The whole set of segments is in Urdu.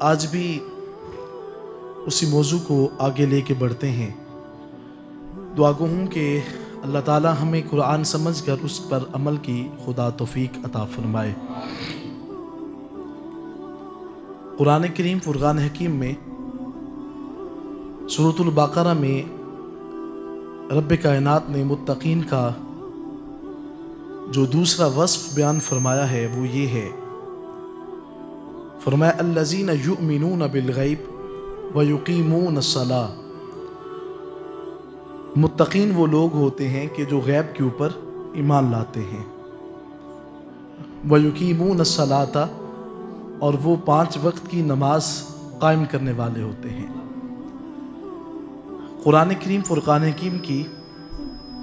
آج بھی اسی موضوع کو آگے لے کے بڑھتے ہیں۔ دعا گو ہوں کہ اللہ تعالی ہمیں قرآن سمجھ کر اس پر عمل کی خدا توفیق عطا فرمائے۔ قرآن کریم فرقان حکیم میں سورۃ البقرہ میں رب کائنات نے متقین کا جو دوسرا وصف بیان فرمایا ہے وہ یہ ہے، فرمایا الذین یؤمنون بالغیب ویقیمون الصلاۃ۔ متقین وہ لوگ ہوتے ہیں کہ جو غیب کے اوپر ایمان لاتے ہیں، ویقیمون الصلاۃ، اور وہ 5 وقت کی نماز قائم کرنے والے ہوتے ہیں۔ قرآن کریم فرقان حکیم کی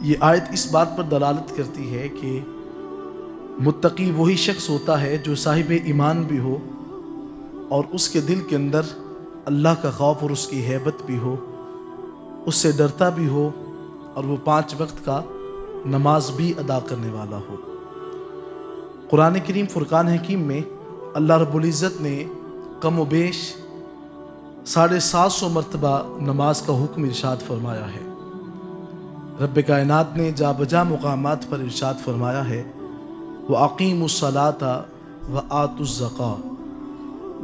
یہ آیت اس بات پر دلالت کرتی ہے کہ متقی وہی شخص ہوتا ہے جو صاحب ایمان بھی ہو اور اس کے دل کے اندر اللہ کا خوف اور اس کی ہیبت بھی ہو، اس سے ڈرتا بھی ہو اور وہ 5 وقت کا نماز بھی ادا کرنے والا ہو۔ قرآن کریم فرقان حکیم میں اللہ رب العزت نے کم و بیش 750 مرتبہ نماز کا حکم ارشاد فرمایا ہے۔ رب کائنات نے جا بجا مقامات پر ارشاد فرمایا ہے وَأَقِيمُوا الصَّلَاةَ وَآتُوا الزَّكَاةَ،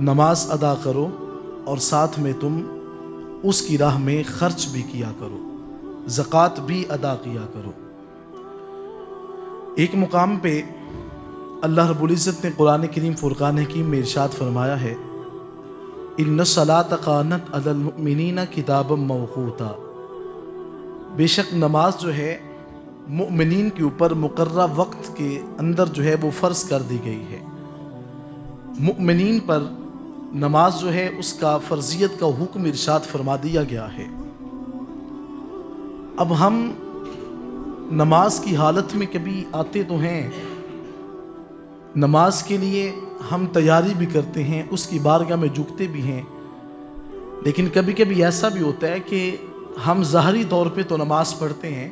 نماز ادا کرو اور ساتھ میں تم اس کی راہ میں خرچ بھی کیا کرو، زکوٰۃ بھی ادا کیا کرو۔ ایک مقام پہ اللہ رب العزت نے قرآن کریم فرقان حکیم میں ارشاد فرمایا ہے إِنَّ الصَّلَاةَ كَانَتْ عَلَى الْمُؤْمِنِينَ كِتَابًا مَوْقُوتًا، بے شک نماز جو ہے مؤمنین کے اوپر مقررہ وقت کے اندر جو ہے وہ فرض کر دی گئی ہے۔ مؤمنین پر نماز جو ہے اس کا فرضیت کا حکم ارشاد فرما دیا گیا ہے۔ اب ہم نماز کی حالت میں کبھی آتے تو ہیں، نماز کے لیے ہم تیاری بھی کرتے ہیں، اس کی بارگاہ میں جھکتے بھی ہیں، لیکن کبھی کبھی ایسا بھی ہوتا ہے کہ ہم ظاہری طور پہ تو نماز پڑھتے ہیں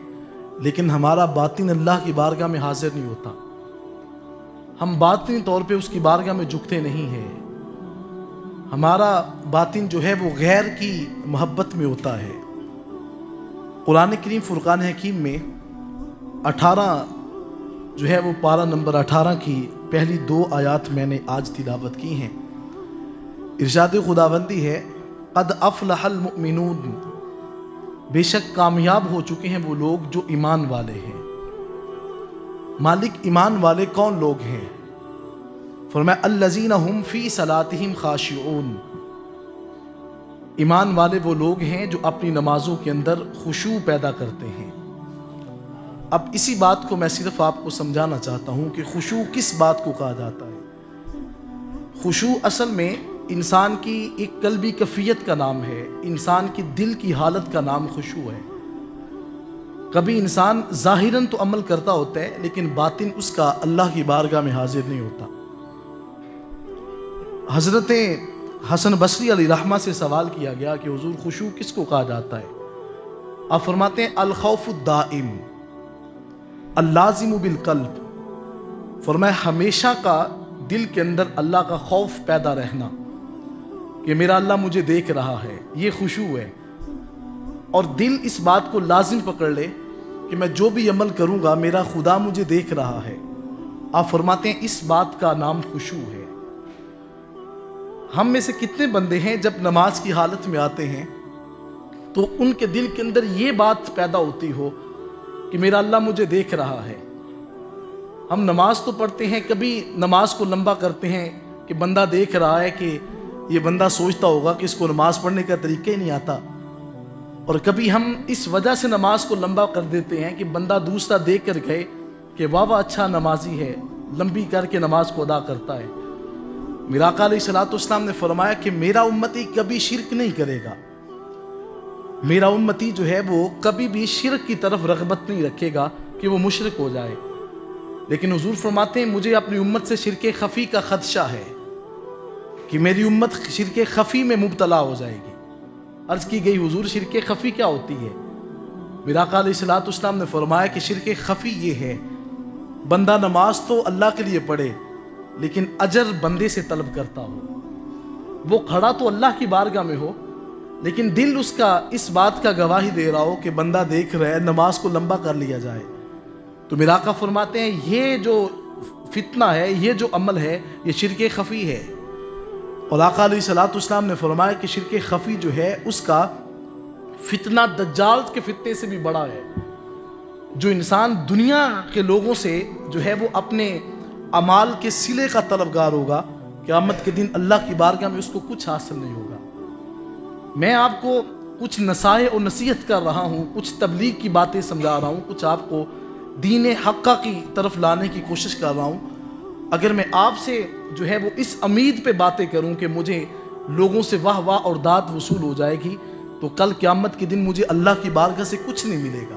لیکن ہمارا باطن اللہ کی بارگاہ میں حاضر نہیں ہوتا، ہم باطنی طور پہ اس کی بارگاہ میں جھکتے نہیں ہیں، ہمارا باطن جو ہے وہ غیر کی محبت میں ہوتا ہے۔ قرآن کریم فرقان حکیم میں 18 جو ہے وہ پارہ نمبر 18 کی پہلی 2 آیات میں نے آج تلاوت کی ہیں۔ ارشاد خداوندی ہے قد افلح المؤمنون، بے شک کامیاب ہو چکے ہیں وہ لوگ جو ایمان والے ہیں۔ مالک ایمان والے کون لوگ ہیں؟ فرمایا الذین هم فی صلاتہم خاشعون، ایمان والے وہ لوگ ہیں جو اپنی نمازوں کے اندر خشوع پیدا کرتے ہیں۔ اب اسی بات کو میں صرف آپ کو سمجھانا چاہتا ہوں کہ خشوع کس بات کو کہا جاتا ہے۔ خشوع اصل میں انسان کی ایک قلبی کیفیت کا نام ہے، انسان کی دل کی حالت کا نام خشوع ہے۔ کبھی انسان ظاہراً تو عمل کرتا ہوتا ہے لیکن باطن اس کا اللہ کی بارگاہ میں حاضر نہیں ہوتا۔ حضرت حسن بصری علیہ رحمہ سے سوال کیا گیا کہ حضور خشوع کس کو کہا جاتا ہے؟ آپ فرماتے ہیں الخوف الدائم اللازم بالقلب، فرمایا ہمیشہ کا دل کے اندر اللہ کا خوف پیدا رہنا کہ میرا اللہ مجھے دیکھ رہا ہے، یہ خشوع ہے۔ اور دل اس بات کو لازم پکڑ لے کہ میں جو بھی عمل کروں گا میرا خدا مجھے دیکھ رہا ہے، آپ فرماتے ہیں اس بات کا نام خشوع ہے۔ ہم میں سے کتنے بندے ہیں جب نماز کی حالت میں آتے ہیں تو ان کے دل کے اندر یہ بات پیدا ہوتی ہو کہ میرا اللہ مجھے دیکھ رہا ہے۔ ہم نماز تو پڑھتے ہیں، کبھی نماز کو لمبا کرتے ہیں کہ بندہ دیکھ رہا ہے کہ یہ بندہ سوچتا ہوگا کہ اس کو نماز پڑھنے کا طریقہ ہی نہیں آتا، اور کبھی ہم اس وجہ سے نماز کو لمبا کر دیتے ہیں کہ بندہ دوسرا دیکھ کر کہے کہ واہ واہ اچھا نمازی ہے، لمبی کر کے نماز کو ادا کرتا ہے۔ میرا آقا علیہ الصلوۃ والسلام نے فرمایا کہ میرا امتی کبھی شرک نہیں کرے گا، میرا امتی جو ہے وہ کبھی بھی شرک کی طرف رغبت نہیں رکھے گا کہ وہ مشرک ہو جائے، لیکن حضور فرماتے ہیں مجھے اپنی امت سے شرک خفی کا خدشہ ہے کہ میری امت شرک خفی میں مبتلا ہو جائے گی۔ عرض کی گئی حضور شرک خفی کیا ہوتی ہے؟ میرا آقا علیہ الصلوۃ والسلام نے فرمایا کہ شرک خفی یہ ہے بندہ نماز تو اللہ کے لیے پڑھے لیکن اجر بندے سے طلب کرتا ہو، وہ کھڑا تو اللہ کی بارگاہ میں ہو لیکن دل اس کا اس بات کا گواہی دے رہا ہو کہ بندہ دیکھ رہا ہے، نماز کو لمبا کر لیا جائے۔ تو میرا آقا فرماتے ہیں یہ جو فتنہ ہے، یہ جو عمل ہے، یہ شرک خفی ہے۔ اور آقا علیہ الصلوۃ والسلام نے فرمایا کہ شرک خفی جو ہے اس کا فتنہ دجال کے فتنے سے بھی بڑا ہے۔ جو انسان دنیا کے لوگوں سے جو ہے وہ اپنے اعمال کے صلے کا طلبگار ہوگا، قیامت کے دن اللہ کی بارگاہ میں اس کو کچھ حاصل نہیں ہوگا۔ میں آپ کو کچھ نصائح اور نصیحت کر رہا ہوں، کچھ تبلیغ کی باتیں سمجھا رہا ہوں، کچھ آپ کو دین حقہ کی طرف لانے کی کوشش کر رہا ہوں۔ اگر میں آپ سے جو ہے وہ اس امید پہ باتیں کروں کہ مجھے لوگوں سے واہ واہ اور داد وصول ہو جائے گی تو کل قیامت کے دن مجھے اللہ کی بارگاہ سے کچھ نہیں ملے گا۔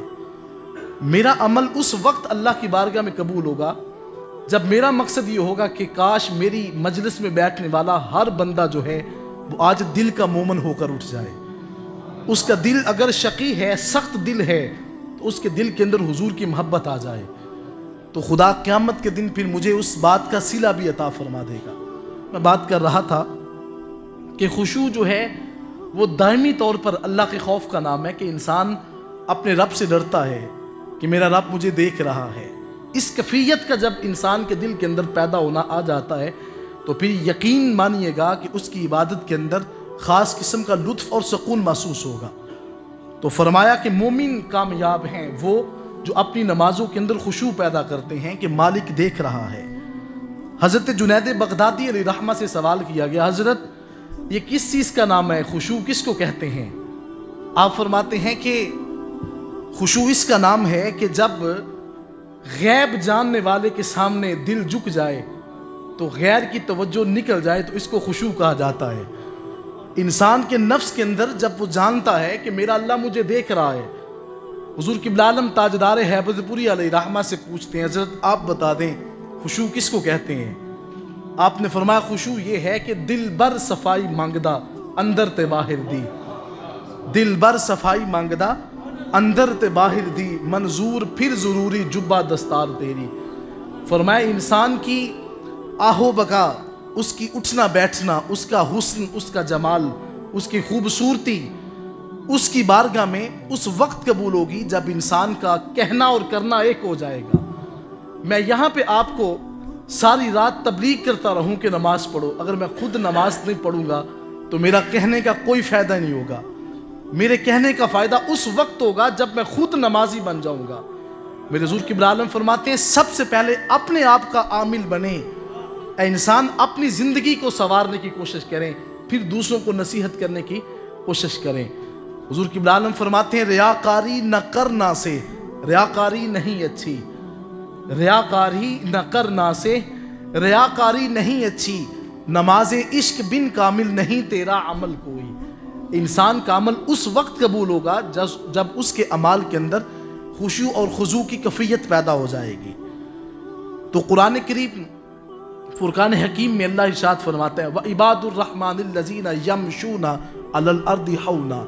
میرا عمل اس وقت اللہ کی بارگاہ میں قبول ہوگا جب میرا مقصد یہ ہوگا کہ کاش میری مجلس میں بیٹھنے والا ہر بندہ جو ہے وہ آج دل کا مومن ہو کر اٹھ جائے۔ اس کا دل اگر شقی ہے، سخت دل ہے، تو اس کے دل کے اندر حضور کی محبت آ جائے تو خدا قیامت کے دن پھر مجھے اس بات کا صلہ بھی عطا فرما دے گا۔ میں بات کر رہا تھا کہ خشوع جو ہے وہ دائمی طور پر اللہ کے خوف کا نام ہے کہ انسان اپنے رب سے ڈرتا ہے کہ میرا رب مجھے دیکھ رہا ہے۔ اس کیفیت کا جب انسان کے دل کے اندر پیدا ہونا آ جاتا ہے تو پھر یقین مانیے گا کہ اس کی عبادت کے اندر خاص قسم کا لطف اور سکون محسوس ہوگا۔ تو فرمایا کہ مومن کامیاب ہیں وہ جو اپنی نمازوں کے اندر خشوع پیدا کرتے ہیں کہ مالک دیکھ رہا ہے۔ حضرت جنید بغدادی علیہ رحمہ سے سوال کیا گیا، حضرت یہ کس چیز کا نام ہے؟ خشوع کس کو کہتے ہیں؟ آپ فرماتے ہیں کہ خشوع اس کا نام ہے کہ جب غیب جاننے والے کے سامنے دل جھک جائے تو غیر کی توجہ نکل جائے تو اس کو خشوع کہا جاتا ہے۔ انسان کے نفس کے اندر جب وہ جانتا ہے کہ میرا اللہ مجھے دیکھ رہا ہے۔ حضور قبلہ عالم تاجدار ہیبت پوری علیہ رحمہ سے پوچھتے ہیں، حضرت آپ بتا دیں خشوع کس کو کہتے ہیں؟ آپ نے فرمایا خشوع یہ ہے کہ دل بر صفائی مانگدا اندر تے باہر دی، دل بر صفائی مانگدا اندر تے باہر دی، منظور پھر ضروری جبہ دستار تیری۔ فرمایا انسان کی آہو بکا، اس کی اٹھنا بیٹھنا، اس کا حسن، اس کا جمال، اس کی خوبصورتی اس کی بارگاہ میں اس وقت قبول ہوگی جب انسان کا کہنا اور کرنا ایک ہو جائے گا۔ میں یہاں پہ آپ کو ساری رات تبلیغ کرتا رہوں کہ نماز پڑھو، اگر میں خود نماز نہیں پڑھوں گا تو میرا کہنے کا کوئی فائدہ نہیں ہوگا۔ میرے کہنے کا فائدہ اس وقت ہوگا جب میں خود نمازی بن جاؤں گا۔ میرے حضور قبلہ عالم فرماتے ہیں سب سے پہلے اپنے آپ کا عامل بنے، اے انسان اپنی زندگی کو سنوارنے کی کوشش کریں، پھر دوسروں کو نصیحت کرنے کی کوشش کریں۔ حضور قبلہ عالم فرماتے ہیں ریاکاری نہ کرنا سے ریاکاری نہیں اچھی، ریاکاری نہ کرنا سے ریاکاری نہیں اچھی، نماز عشق بن کامل نہیں تیرا عمل کوئی۔ انسان کا عمل اس وقت قبول ہوگا جب اس کے اعمال کے اندر خشوع اور خضوع کی کیفیت پیدا ہو جائے گی۔ تو قرآن کریم فرقان حکیم میں اللہ ارشاد فرماتا ہے وَعِبَادُ الرَّحْمَنِ الَّذِينَ يَمْشُونَ عَلَى الْأَرْضِ حَوْنًا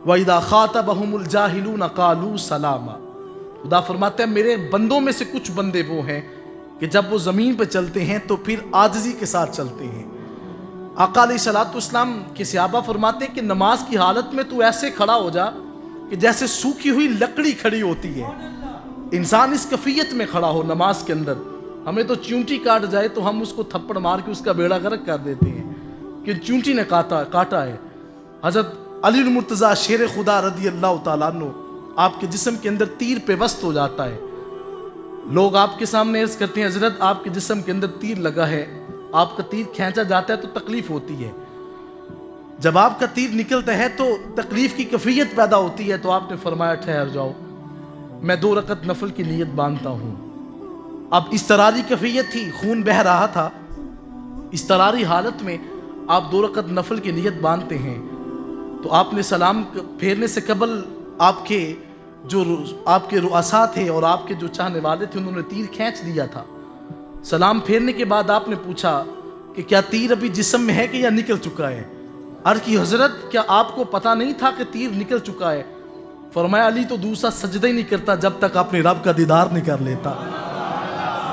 وَإِذَا خَاطَبَهُمُ الْجَاهِلُونَ قَالُوا سَلَامًا۔ خدا فرماتا ہے میرے بندوں میں سے کچھ بندے وہ ہیں کہ جب وہ زمین پہ چلتے ہیں تو پھر عاجزی کے ساتھ چلتے ہیں۔ آقا علیہ الصلوۃ والسلام کے صحابہ فرماتے ہیں کہ نماز کی حالت میں تو ایسے کھڑا ہو جا کہ جیسے سوکھی ہوئی لکڑی کھڑی ہوتی ہے۔ انسان اس کیفیت میں کھڑا ہو نماز کے اندر، ہمیں تو چونٹی کاٹ جائے تو ہم اس کو تھپڑ مار کے اس کا بیڑا غرق کر دیتے ہیں کہ چونٹی نے کاٹا ہے۔ حضرت علی المرتضیٰ شیر خدا رضی اللہ تعالیٰ عنہ آپ کے جسم کے اندر تیر پیوست ہو جاتا ہے، لوگ آپ کے سامنے عرض کرتے ہیں حضرت آپ کے جسم کے اندر تیر لگا ہے، آپ کا تیر کھینچا جاتا ہے تو تکلیف ہوتی ہے، جب آپ کا تیر نکلتا ہے تو تکلیف کی کیفیت پیدا ہوتی ہے، تو آپ نے فرمایا ٹھہر جاؤ میں 2 رکعت نفل کی نیت باندھتا ہوں۔ اب اضطراری کیفیت تھی، خون بہہ رہا تھا، اضطراری حالت میں آپ 2 رکعت نفل کی نیت باندھتے ہیں تو آپ نے سلام پھیرنے سے قبل آپ کے رؤساء تھے اور آپ کے جو چاہنے والے تھے انہوں نے تیر کھینچ دیا تھا۔ سلام پھیرنے کے بعد آپ نے پوچھا کہ کیا تیر ابھی جسم میں ہے کہ یا نکل چکا ہے؟ عرض کی حضرت کیا آپ کو پتا نہیں تھا کہ تیر نکل چکا ہے؟ فرمایا علی تو دوسرا سجدہ ہی نہیں کرتا جب تک اپنے رب کا دیدار نہیں کر لیتا۔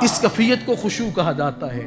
اس کیفیت کو خشوع کہا جاتا ہے۔